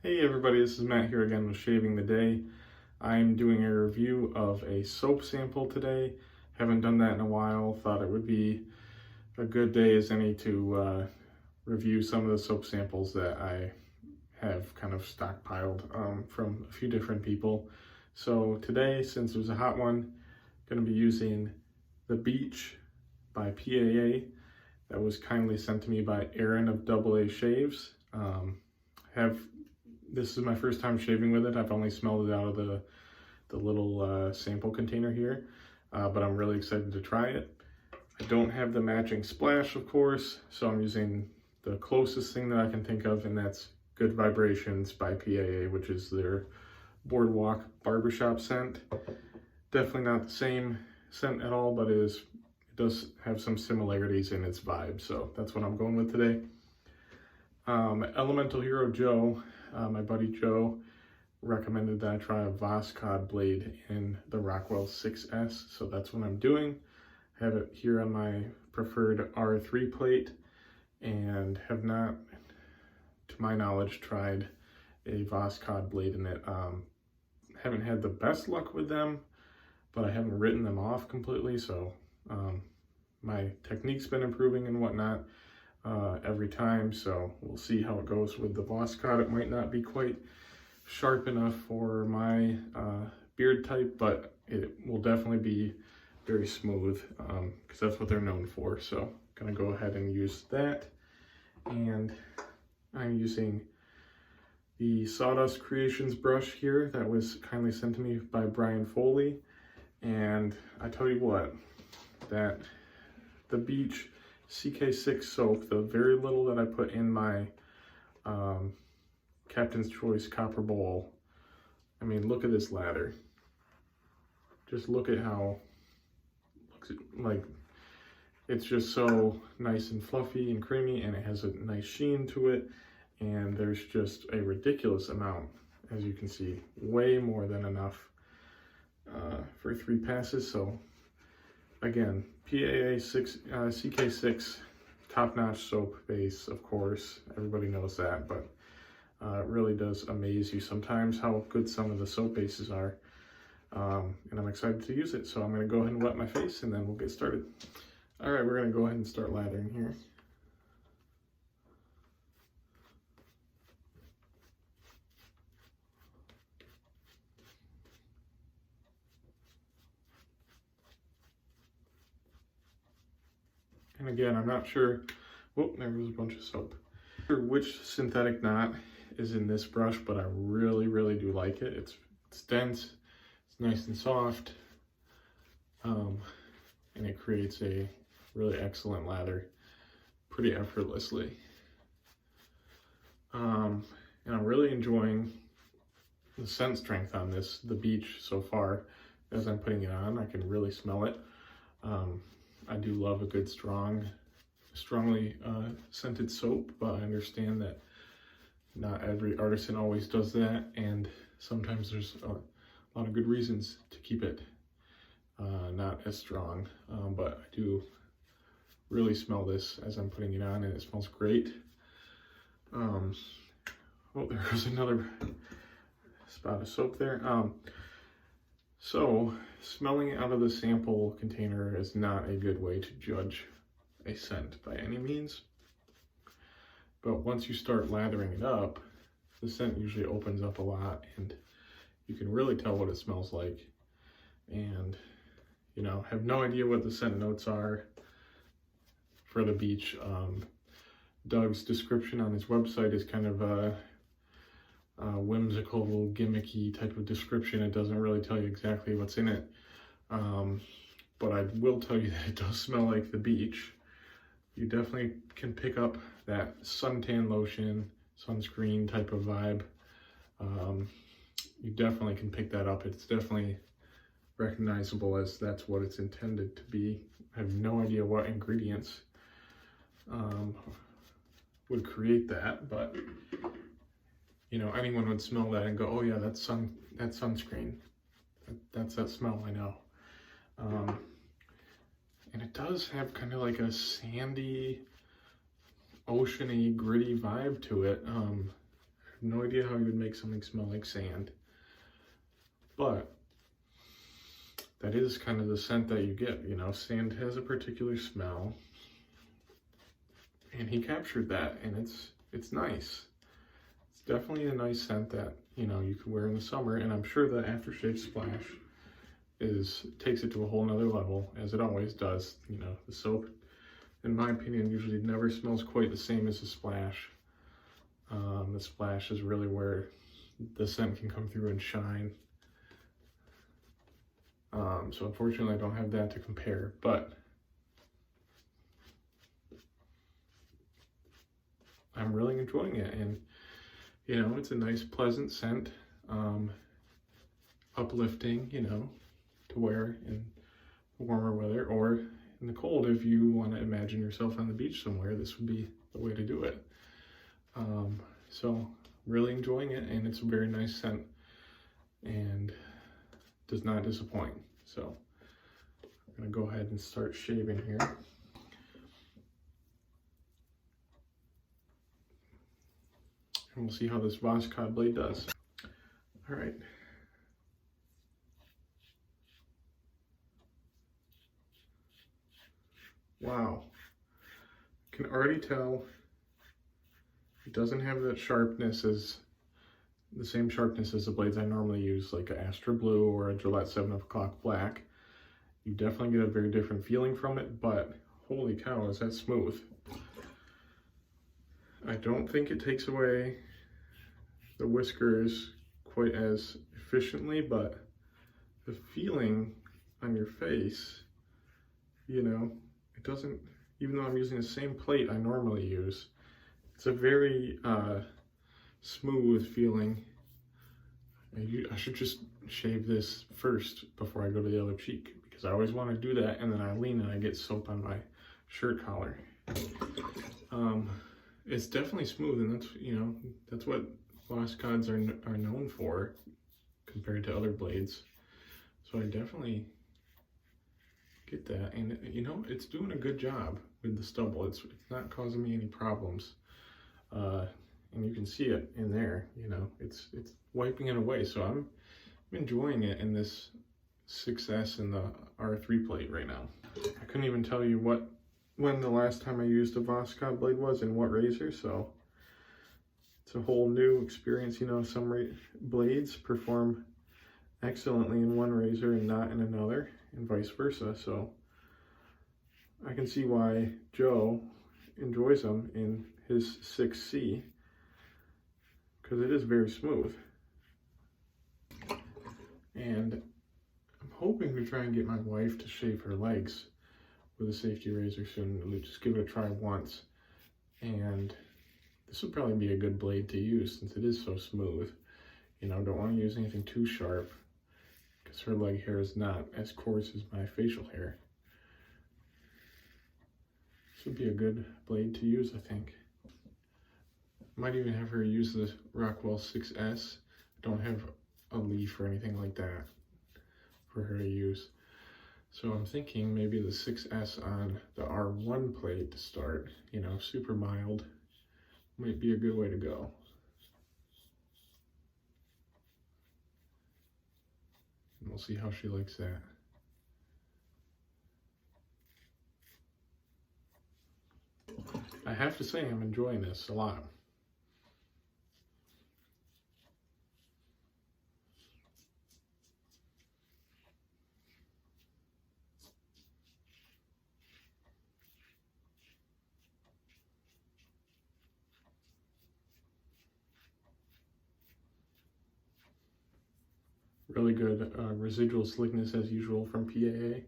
Hey everybody, this is Matt here again with Shaving the Day. I'm doing a review of a soap sample today. Haven't done that in a while. Thought it would be a good day as any to review some of the soap samples that I have kind of stockpiled from a few different people. So today, since there's a hot one, I'm going to be using The Beach by PAA. That was kindly sent to me by Aaron of AA Shaves. This is my first time shaving with it. I've only smelled it out of the little sample container here, but I'm really excited to try it. I don't have the matching splash, of course, so I'm using the closest thing that I can think of, and that's Good Vibrations by PAA, which is their Boardwalk Barbershop scent. Definitely not the same scent at all, but it does have some similarities in its vibe, so that's what I'm going with today. Elemental Hero Joe, my buddy Joe, recommended that I try a Voskhod blade in the Rockwell 6S, so that's what I'm doing. I have it here on my preferred R3 plate and have not, to my knowledge, tried a Voskhod blade in it. Haven't had the best luck with them, but I haven't written them off completely, so my technique's been improving and whatnot every time, so we'll see how it goes with the Voskhod. It might not be quite sharp enough for my beard type, but it will definitely be very smooth because that's what they're known for. So I'm gonna go ahead and use that, and I'm using the Sawdust Creations brush here that was kindly sent to me by Brian Foley. And I tell you what, that the Beach CK6 soap, the very little that I put in my Captain's Choice copper bowl, I mean, look at this lather. Just look at how, looks like, it's just so nice and fluffy and creamy, and it has a nice sheen to it, and there's just a ridiculous amount, as you can see, way more than enough for 3 passes. So again, PAA CK6 top-notch soap base, of course, everybody knows that, but it really does amaze you sometimes how good some of the soap bases are, and I'm excited to use it. So I'm going to go ahead and wet my face and then we'll get started. All right, we're going to go ahead and start lathering here. And again, I'm not sure, whoop, there was a bunch of soap. I'm not sure which synthetic knot is in this brush, but I really do like it. It's dense, it's nice and soft, and it creates a really excellent lather pretty effortlessly. And I'm really enjoying the scent strength on this, the Beach, so far. As I'm putting it on, I can really smell it. I do love a good strongly scented soap, but I understand that not every artisan always does that, and sometimes there's a lot of good reasons to keep it not as strong, but I do really smell this as I'm putting it on, and it smells great. Oh, there goes another spot of soap there. So smelling out of the sample container is not a good way to judge a scent by any means. But once you start lathering it up, the scent usually opens up a lot, and you can really tell what it smells like. And, you know, have no idea what the scent notes are for the Beach. Doug's description on his website is kind of a whimsical, gimmicky type of description. It doesn't really tell you exactly what's in it. But I will tell you that it does smell like the Beach. You definitely can pick up that suntan lotion, sunscreen type of vibe. You definitely can pick that up. It's definitely recognizable as that's what it's intended to be. I have no idea what ingredients would create that, but you know, anyone would smell that and go, oh yeah, that's sunscreen. That's that smell, I know. And it does have kind of like a sandy, oceany, gritty vibe to it. have no idea how you would make something smell like sand, but that is kind of the scent that you get. You know, sand has a particular smell, and he captured that, and it's nice. It's definitely a nice scent that, you know, you can wear in the summer, and I'm sure the aftershave splash takes it to a whole nother level, as it always does. You know, the soap, in my opinion, usually never smells quite the same as the splash. The splash is really where the scent can come through and shine. So unfortunately I don't have that to compare, but I'm really enjoying it, and you know, it's a nice pleasant scent, uplifting, you know, to wear in warmer weather, or in the cold. If you want to imagine yourself on the beach somewhere, this would be the way to do it. So really enjoying it, and it's a very nice scent and does not disappoint. So I'm gonna go ahead and start shaving here. And we'll see how this Voskhod blade does. All right. Wow. I can already tell it doesn't have that sharpness as the same sharpness as the blades I normally use, like a Astra Blue or a Gillette 7 o'clock Black. You definitely get a very different feeling from it, but holy cow, is that smooth. I don't think it takes away the whiskers quite as efficiently, but the feeling on your face, you know, it doesn't, even though I'm using the same plate I normally use, it's a very smooth feeling. I should just shave this first before I go to the other cheek, because I always want to do that, and then I lean and I get soap on my shirt collar. It's definitely smooth, and that's, you know, that's what Voschods are known for compared to other blades. So I definitely get that, and you know, it's doing a good job with the stubble. It's not causing me any problems. And you can see it in there, you know, it's wiping it away. So I'm enjoying it in this 6S and the R3 plate right now. I couldn't even tell you when the last time I used a Voskhod blade was and what razor, so it's a whole new experience. You know, some blades perform excellently in one razor and not in another, and vice versa. So I can see why Joe enjoys them in his 6C, because it is very smooth. And I'm hoping to try and get my wife to shave her legs with a safety razor soon. We'll just give it a try once, and this would probably be a good blade to use since it is so smooth. You know, don't want to use anything too sharp because her leg hair is not as coarse as my facial hair. This would be a good blade to use, I think. Might even have her use the Rockwell 6S. I don't have a leaf or anything like that for her to use. So I'm thinking maybe the 6S on the R1 plate to start, you know, super mild, might be a good way to go. And we'll see how she likes that. I have to say I'm enjoying this a lot. Really good residual slickness as usual from PAA.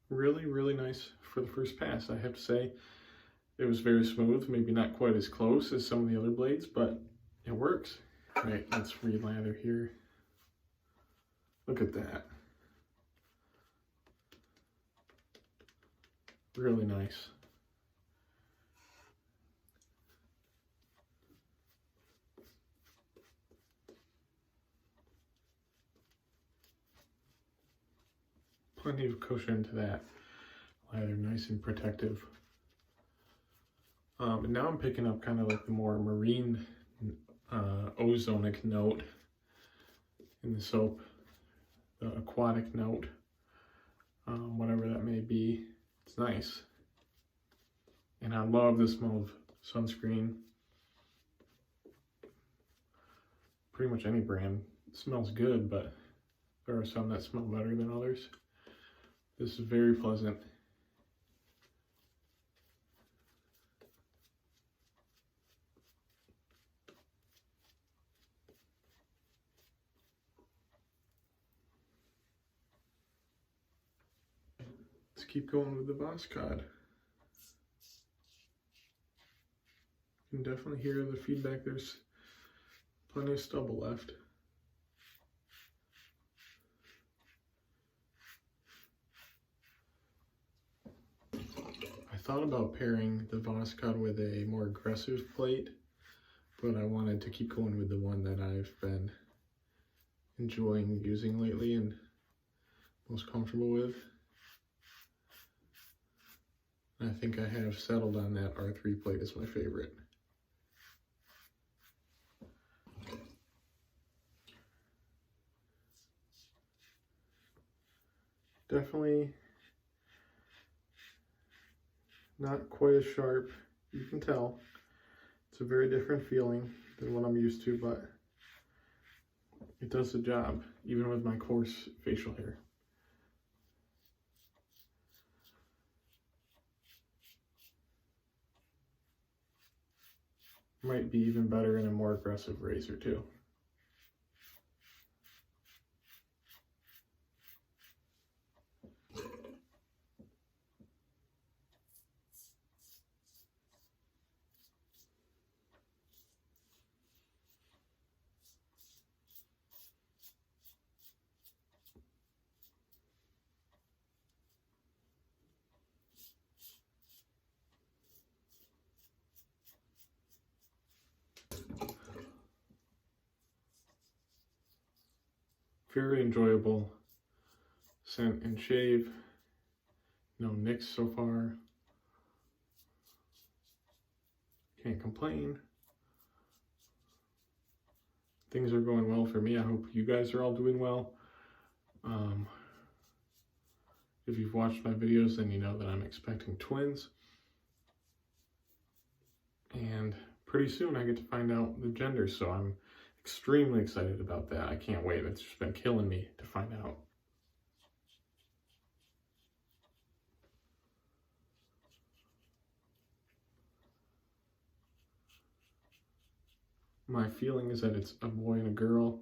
Really, really nice for the first pass, I have to say. It was very smooth, maybe not quite as close as some of the other blades, but it works. All right, let's re-lather here. Look at that. Really nice. Plenty of cushion to that lather, nice and protective. And now I'm picking up kind of like the more marine ozonic note in the soap, the aquatic note, whatever that may be. It's nice. And I love the smell of sunscreen. Pretty much any brand smells good, but there are some that smell better than others. This is very pleasant. Let's keep going with the Voskhod. You can definitely hear the feedback. There's plenty of stubble left. I thought about pairing the Voskhod with a more aggressive plate, but I wanted to keep going with the one that I've been enjoying using lately and most comfortable with. I think I have settled on that R3 plate as my favorite. Definitely not quite as sharp, you can tell. It's a very different feeling than what I'm used to, but it does the job, even with my coarse facial hair. Might be even better in a more aggressive razor too. Very enjoyable scent and shave. No nicks so far. Can't complain. Things are going well for me. I hope you guys are all doing well. If you've watched my videos, then you know that I'm expecting twins. And pretty soon I get to find out the gender, so I'm extremely excited about that. I can't wait. It's just been killing me to find out. My feeling is that it's a boy and a girl.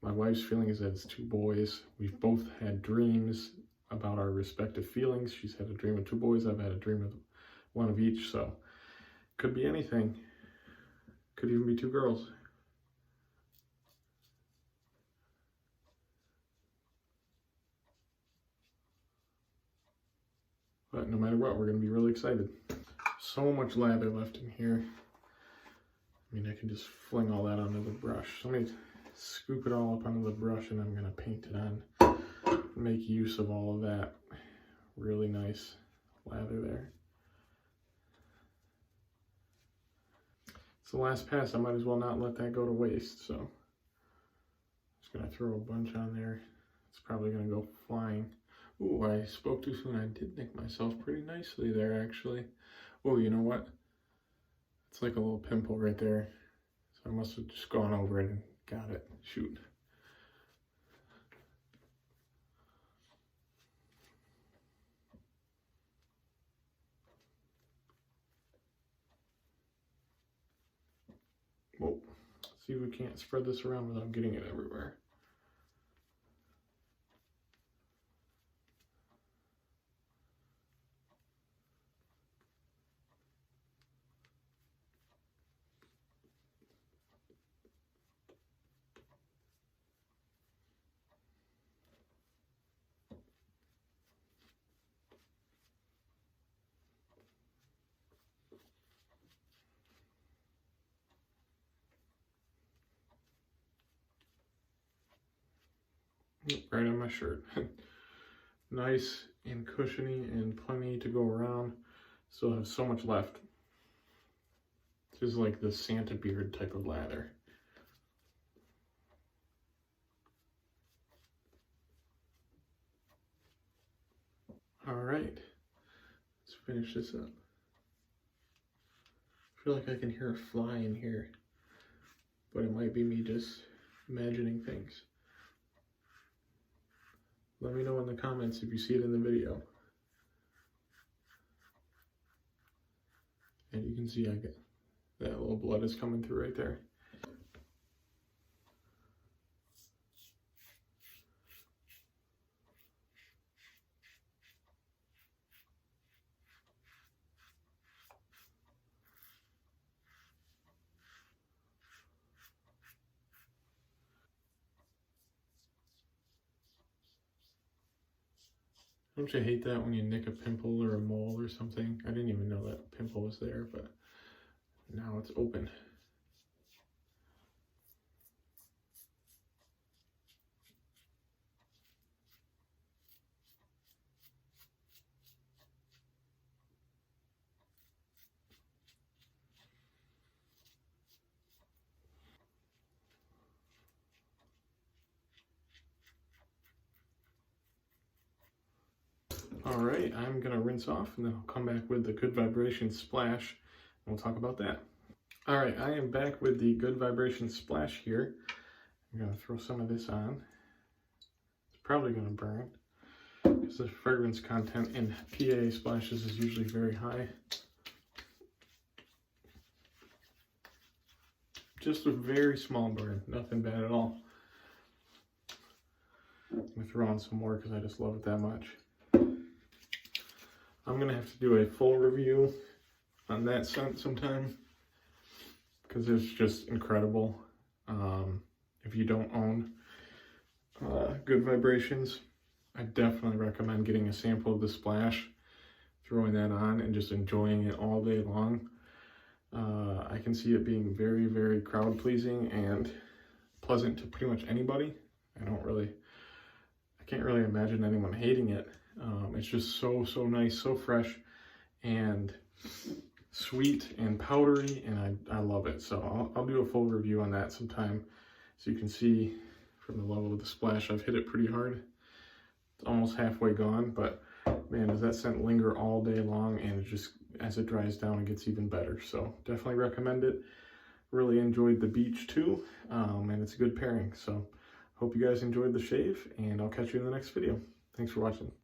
My wife's feeling is that it's two boys. We've both had dreams about our respective feelings. She's had a dream of two boys. I've had a dream of one of each, so could be anything. Could even be two girls. But no matter what, we're going to be really excited. So much lather left in here. I mean, I can just fling all that onto the brush. So let me scoop it all up onto the brush and I'm going to paint it on. Make use of all of that really nice lather there. It's the last pass. I might as well not let that go to waste. So I'm just going to throw a bunch on there. It's probably going to go flying. Ooh, I spoke too soon. I did nick myself pretty nicely there, actually. Oh, you know what? It's like a little pimple right there. So I must have just gone over it and got it. Shoot. Whoa. Let's see if we can't spread this around without getting it everywhere. right on my shirt. Nice and cushiony and plenty to go around. Still have so much left. This is like the Santa beard type of lather. All right, let's finish this up. I feel like I can hear a fly in here, but it might be me just imagining things. Let me know in the comments if you see it in the video. And you can see I get that little blood is coming through right there. Don't you hate that when you nick a pimple or a mole or something? I didn't even know that pimple was there, but now it's open. All right, I'm gonna rinse off and then I'll come back with the Good Vibration Splash and we'll talk about that. All right, I am back with the Good Vibration Splash here. I'm gonna throw some of this on. It's probably gonna burn because the fragrance content in PA splashes is usually very high. Just a very small burn, nothing bad at all. I'm gonna throw on some more because I just love it that much. I'm gonna have to do a full review on that scent sometime because it's just incredible. If you don't own Good Vibrations, I definitely recommend getting a sample of the splash, throwing that on and just enjoying it all day long. I can see it being very, very crowd pleasing and pleasant to pretty much anybody. I can't really imagine anyone hating it. It's just so nice, so fresh and sweet and powdery, and I love it. So I'll do a full review on that sometime. So you can see from the level of the splash, I've hit it pretty hard. It's almost halfway gone, but man, does that scent linger all day long, and it just, as it dries down, it gets even better. So definitely recommend it. Really enjoyed the beach too, and it's a good pairing. So hope you guys enjoyed the shave, and I'll catch you in the next video. Thanks for watching.